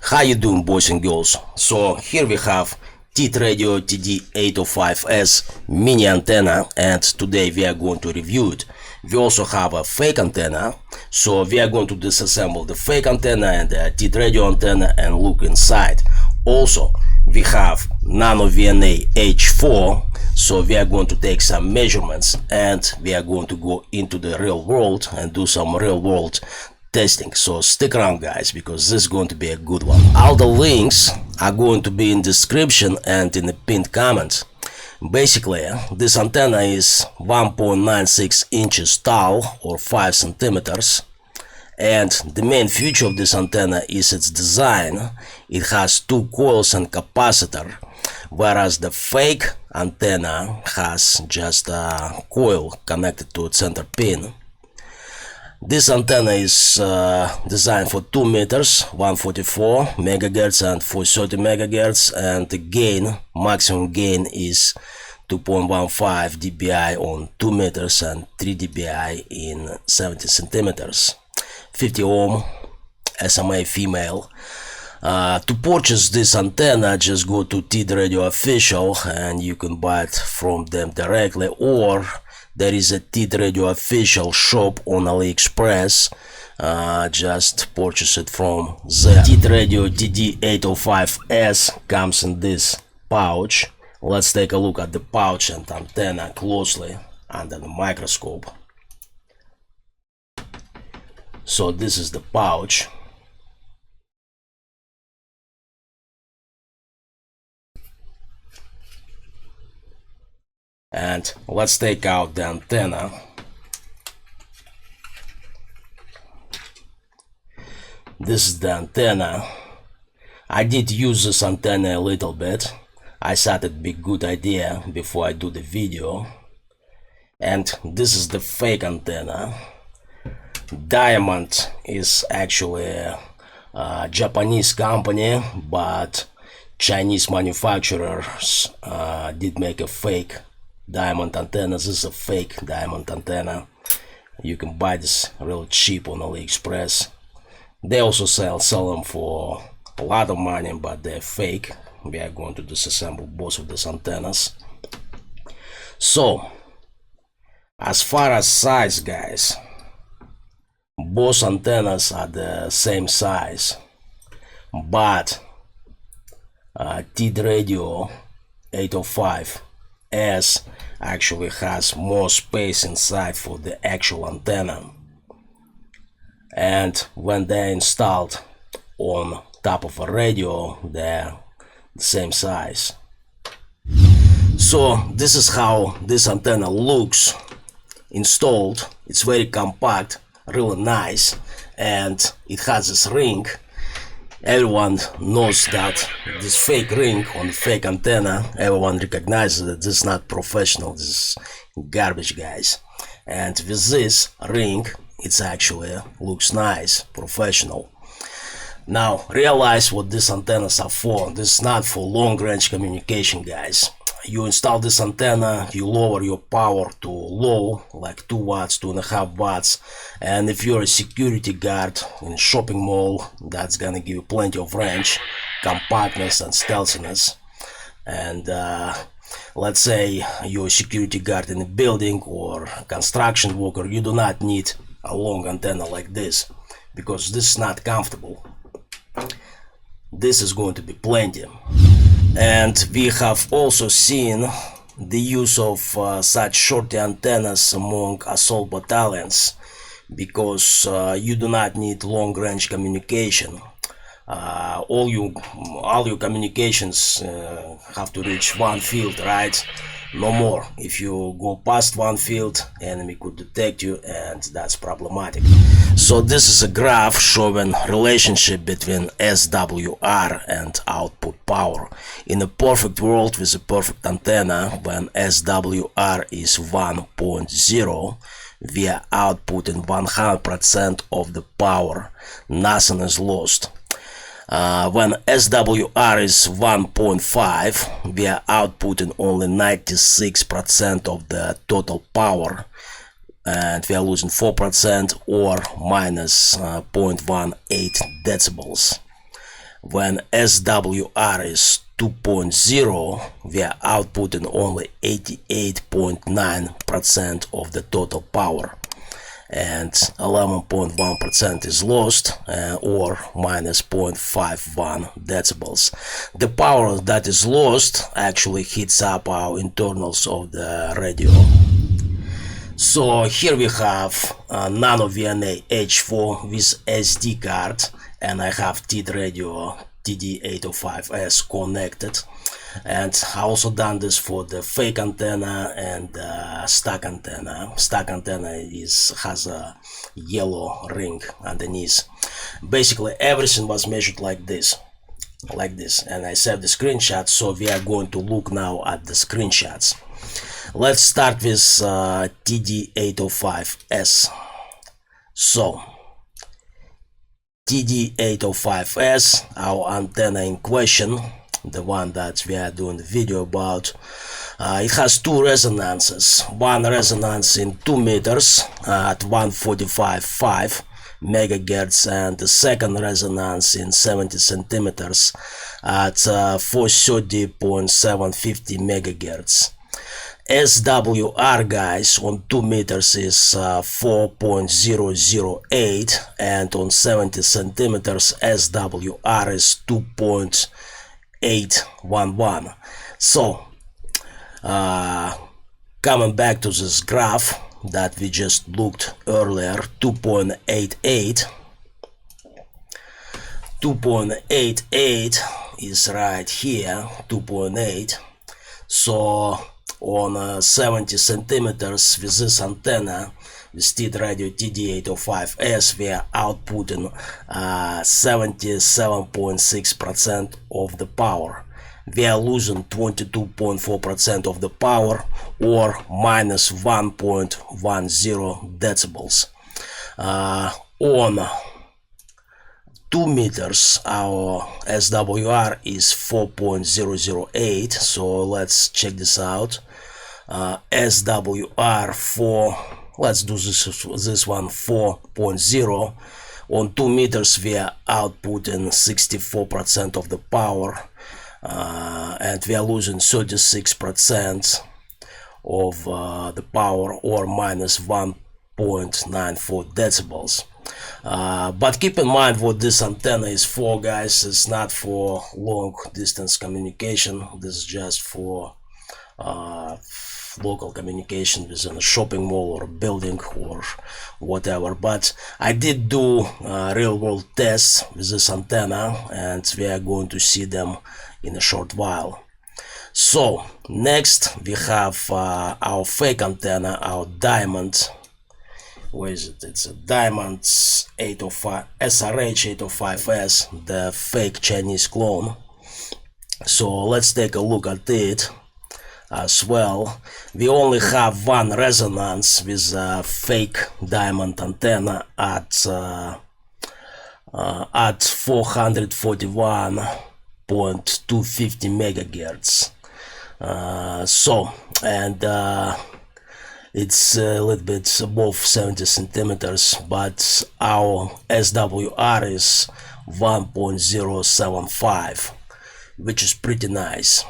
How you doing, boys and girls? So here we have T-Radio TD805S mini antenna, and today we are going to review it. We also have a fake antenna, so we are going to disassemble the fake antenna and the T-Radio antenna and look inside. Also, we have Nano VNA H4, so we are going to take some measurements and we are going to go into the real world and do some real world testing. So stick around, guys, because this is going to be a good one. All the links are going to be in description and in the pinned comment. Basically, this antenna is 1.96 inches tall or 5 centimeters, and the main feature of this antenna is its design. It has 2 coils and capacitor, whereas the fake antenna has just a coil connected to its center pin. This antenna is designed for 2 meters, 144 megahertz and 430 megahertz, and the gain, maximum gain, is 2.15 dBi on 2 meters and 3 dBi in 70 centimeters. 50 ohm SMA female. To purchase this antenna, just go to T-Radio official and you can buy it from them directly, or there is a T-Radio official shop on AliExpress. Just purchase it from there. T-Radio TD805S comes in this pouch. Let's take a look at the pouch and antenna closely under the microscope. So this is the pouch. And let's take out the antenna. This is the antenna. I did use this antenna a little bit. I thought it'd be a good idea before I do the video. And this is the fake antenna. Diamond is actually a Japanese company, but Chinese manufacturers did make a fake diamond antenna. This is a fake diamond antenna. You can buy this real cheap on AliExpress. They also sell them for a lot of money, but they're fake. We are going to disassemble both of these antennas. So, as far as size, guys, both antennas are the same size, but T-Radio 805S actually has more space inside for the actual antenna, and when they're installed on top of a radio, they're the same size. So this is how this antenna looks installed. It's very compact, really nice, and it has this ring. Everyone knows that this fake ring on the fake antenna, everyone recognizes that this is not professional, this is garbage, guys. And with this ring, it's actually looks nice, professional. Now realize what these antennas are for. This is not for long range communication, guys. You install this antenna, you lower your power to low, like 2 watts, 2.5 watts, and if you're a security guard in a shopping mall, that's gonna give you plenty of range, compactness and stealthiness. And let's say you're a security guard in a building or construction worker, you do not need a long antenna like this, because this is not comfortable. This is going to be plenty. And we have also seen the use of such shorty antennas among assault battalions, because you do not need long range communication. All your communications have to reach 1 field, right? No more. If you go past 1 field, enemy could detect you, and that's problematic. So this is a graph showing relationship between SWR and output power. In a perfect world with a perfect antenna, when SWR is 1.0, we are outputting 100% of the power. Nothing is lost. When SWR is 1.5, we are outputting only 96% of the total power, and we are losing 4% or minus 0.18 decibels. when SWR is 2.0, we are outputting only 88.9% of the total power, and 11.1% is lost, or minus 0.51 decibels. The power that is lost actually heats up our internals of the radio. So here we have Nano VNA H4 with SD card, and I have TID radio TD805S connected, and I also done this for the fake antenna and stock antenna. Stock antenna has a yellow ring underneath. Basically everything was measured like this, and I saved the screenshot, so we are going to look now at the screenshots. Let's start with TD805S. So TD805S, our antenna in question, the one that we are doing the video about, it has two resonances. One resonance in 2 meters at 145.5 megahertz, and the second resonance in 70 centimeters at 430.750 megahertz. SWR, guys, on 2 meters is 4.008, and on 70 centimeters SWR is 2.811. So coming back to this graph that we just looked earlier, 2.88 is right here, 2.8. So on 70 centimeters with this antenna, with TID radio TD805S, we are outputting 77.6% of the power. We are losing 22.4% of the power, or minus 1.10 decibels. On 2 meters, our SWR is 4.008. So let's check this out. SWR for, let's do this one, 4.0. On 2 meters, we are outputting 64% of the power, and we are losing 36% of the power, or minus 1.94 decibels. But keep in mind what this antenna is for, guys. It's not for long distance communication. This is just for local communication within a shopping mall or a building or whatever. But I did do real world tests with this antenna, and we are going to see them in a short while. So next we have our fake antenna, our diamond. Where is it? It's a Diamond 805 SRH 805S, the fake Chinese clone. So let's take a look at it as well. We only have one resonance with a fake diamond antenna at 441.250 megahertz. It's a little bit above 70 centimeters, but our SWR is 1.075, which is pretty nice.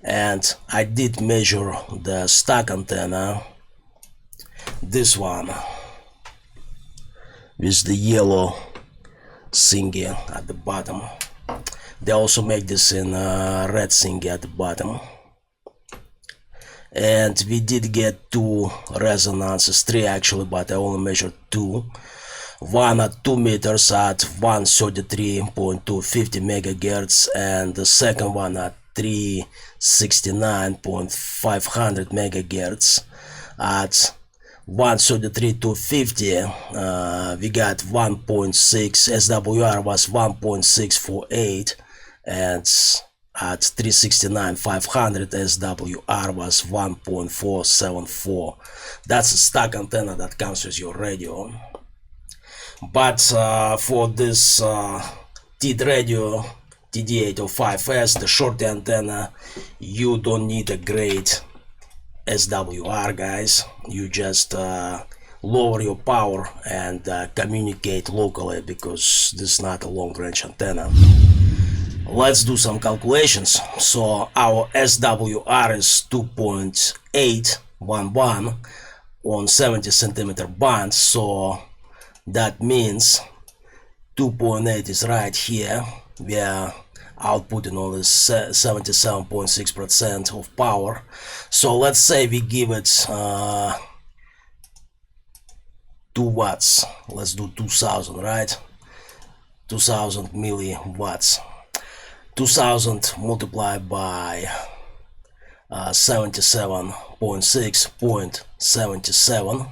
And I did measure the stock antenna, this one with the yellow thingy at the bottom. They also make this in red thingy at the bottom. And we did get two resonances, three actually, but I only measured two. One at 2 meters at 133.250 megahertz, and the second one at 369.500 megahertz. At 133.250, we got 1.6. SWR was 1.648, and at 369.500 SWR was 1.474. That's a stock antenna that comes with your radio. But for this TID radio TD805S, the short antenna, you don't need a great SWR, guys. You just lower your power and communicate locally, because this is not a long-range antenna. Let's do some calculations. So our SWR is 2.811 on 70 centimeter band, so that means 2.8 is right here. We are outputting only 77.6% of power. So let's say we give it 2 watts. Let's do 2000, right? 2000 milliwatts. 2000 multiplied by 77.6.77.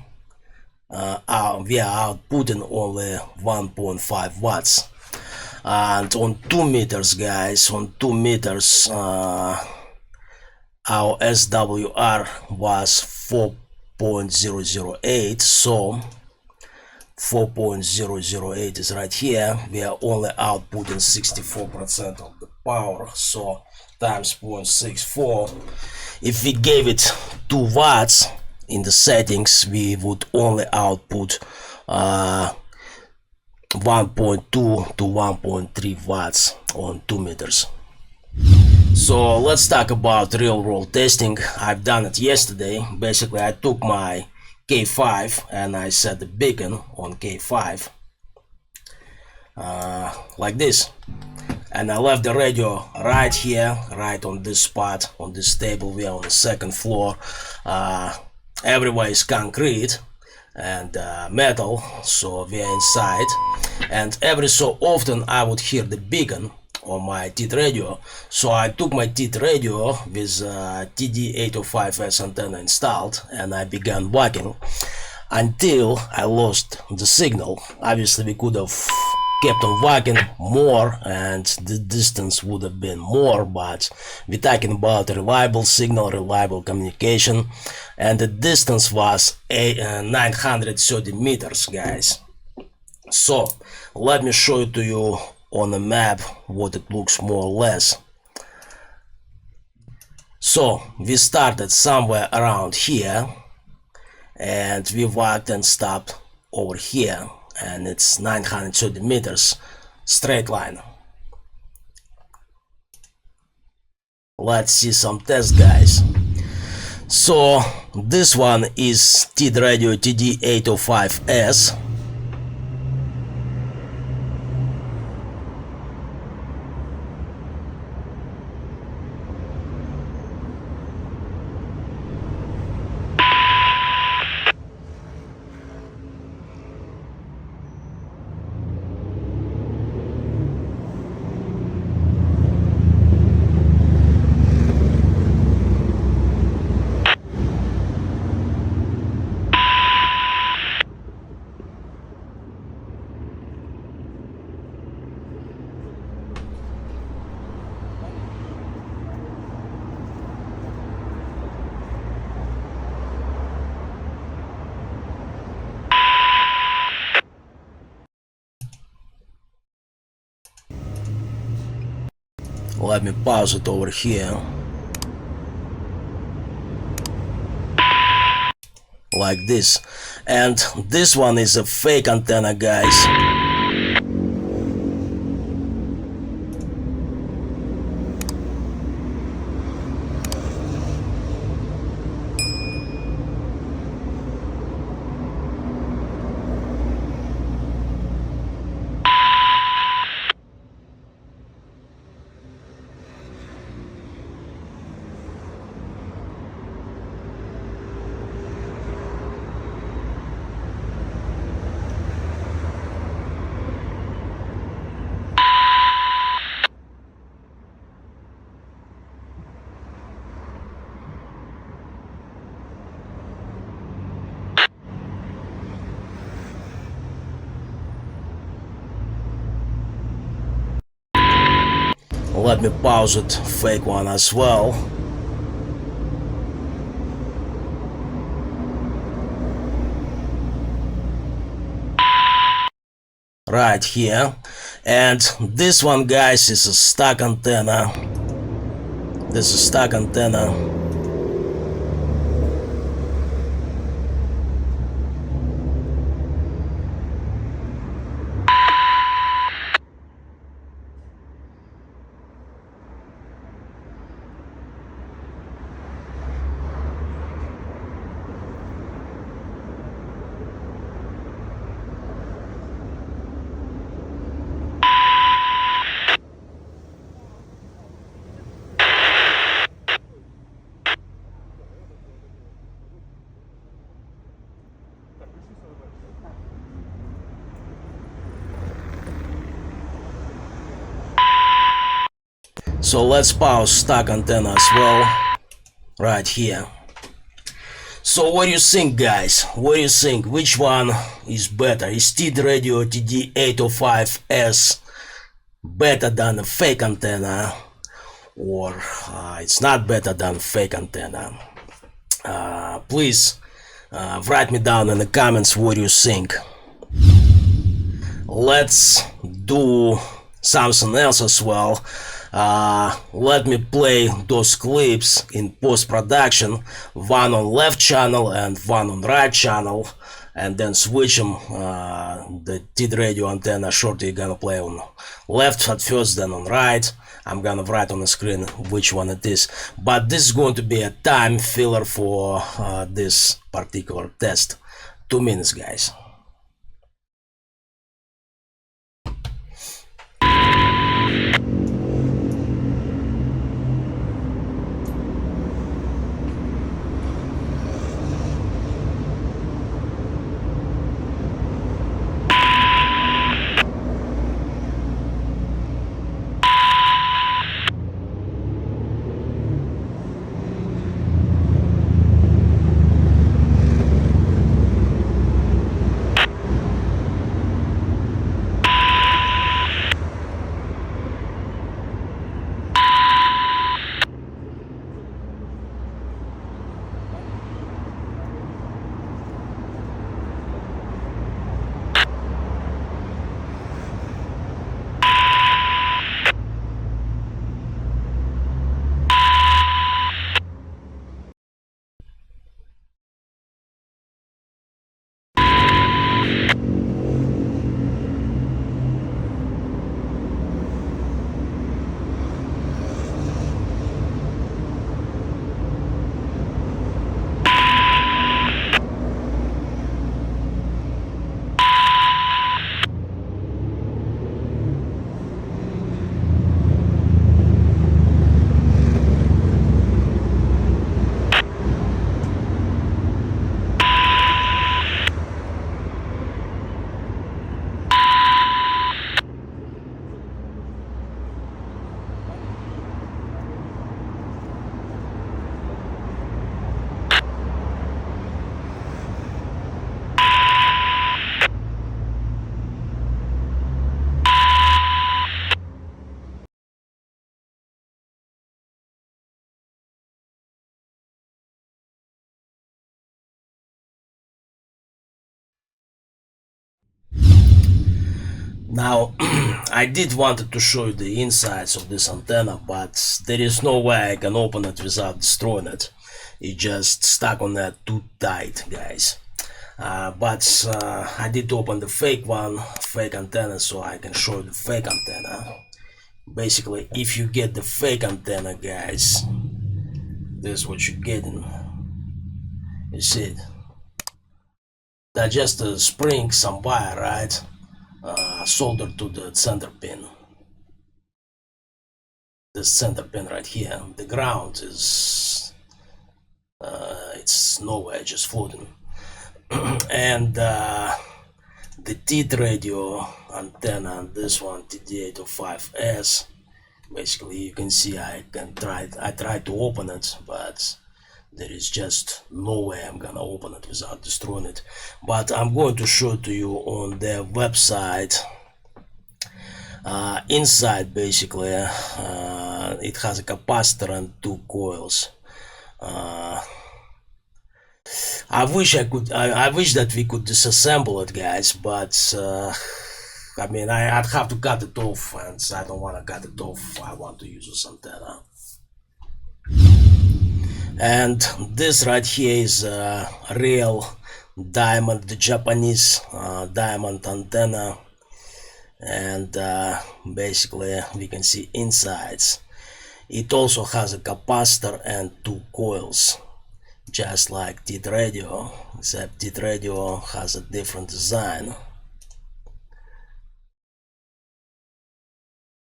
We are outputting only 1.5 watts. And on 2 meters, guys, on 2 meters, our SWR was 4.008, so 4.008 is right here. We are only outputting 64% of the power, so times 0.64. If we gave it 2 watts in the settings, we would only output 1.2 to 1.3 watts on 2 meters. So let's talk about real world testing. I've done it yesterday. Basically, I took my K5 and I set the beacon on K5 like this, and I left the radio right here, right on this spot, on this table. We are on the second floor. Everywhere is concrete and metal, so we are inside, and every so often I would hear the beacon on my teeth radio. So I took my teeth radio with TD805S antenna installed, and I began walking until I lost the signal. Obviously we could have kept on walking more and the distance would have been more, but we're talking about a reliable signal, reliable communication, and the distance was 930 meters, guys. So let me show it to you on a map what it looks more or less. So we started somewhere around here and we walked and stopped over here, and it's 930 meters straight line. Let's see some tests, guys. So this one is TED Radio TD805S. Let me pause it over here. Like this. And this one is a fake antenna, guys. Let me pause it, fake one as well. Right here. And this one, guys, is a stock antenna. This is stock antenna. So let's pause stock antenna as well right here. So what do you think, guys? What do you think? Which one is better? Is TED Radio TD805S better than a fake antenna, or it's not better than fake antenna? Please write me down in the comments what you think. Let's do something else as well. Let me play those clips in post-production, one on left channel and one on right channel, and then switch them. The TED Radio antenna shortly gonna play on left at first, then on right. I'm gonna write on the screen which one it is, but this is going to be a time filler for this particular test. 2 minutes, guys. Now, I did wanted to show you the insides of this antenna, but there is no way I can open it without destroying it. It just stuck on that too tight, guys. But I did open the fake antenna, so I can show you the fake antenna. Basically, if you get the fake antenna, guys, this is what you're getting. You see it? That's just a spring, some wire, right? Soldered to the center pin. The center pin right here. The ground is it's nowhere, just floating. And the TED Radio antenna, this one TD805S, basically you can see I tried to open it, but there is just no way I'm gonna open it without destroying it. But I'm going to show it to you on their website. Inside, basically, it has a capacitor and 2 coils. I wish that we could disassemble it, guys, but I mean, I'd have to cut it off, and I don't want to cut it off. I want to use this antenna. And this right here is a real diamond, the Japanese diamond antenna. And basically we can see insides. It also has a capacitor and 2 coils, just like TED Radio, except TED Radio has a different design.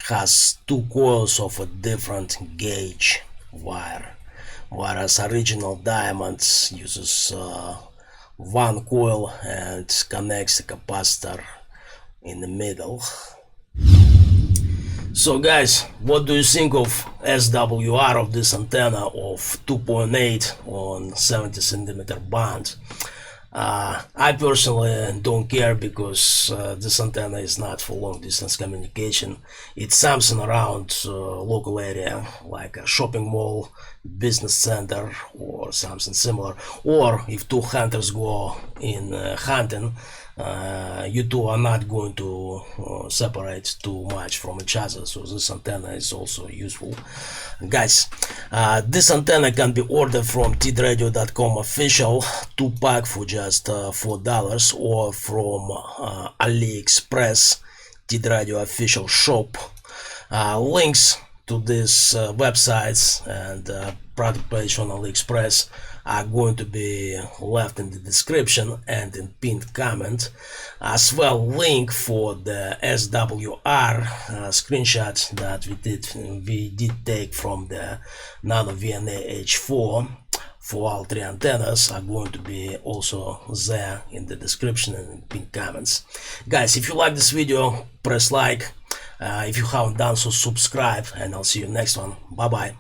Has 2 coils of a different gauge wire, whereas original diamonds uses 1 coil and connects the capacitor in the middle. So guys, what do you think of SWR of this antenna of 2.8 on 70 centimeter band? I personally don't care because this antenna is not for long distance communication. It's something around local area like a shopping mall, business center or something similar. Or if two hunters go in hunting, you two are not going to separate too much from each other, so this antenna is also useful. Guys, this antenna can be ordered from teedradio.com official 2-pack for just $4, or from AliExpress Teed Radio official shop. Links to these websites and product page on AliExpress are going to be left in the description and in pinned comment, as well link for the SWR screenshot that we did take from the Nano VNA H4 for all three antennas are going to be also there in the description and in pinned comments. Guys, if you like this video, press like. If you haven't done so, subscribe, and I'll see you next one. Bye bye.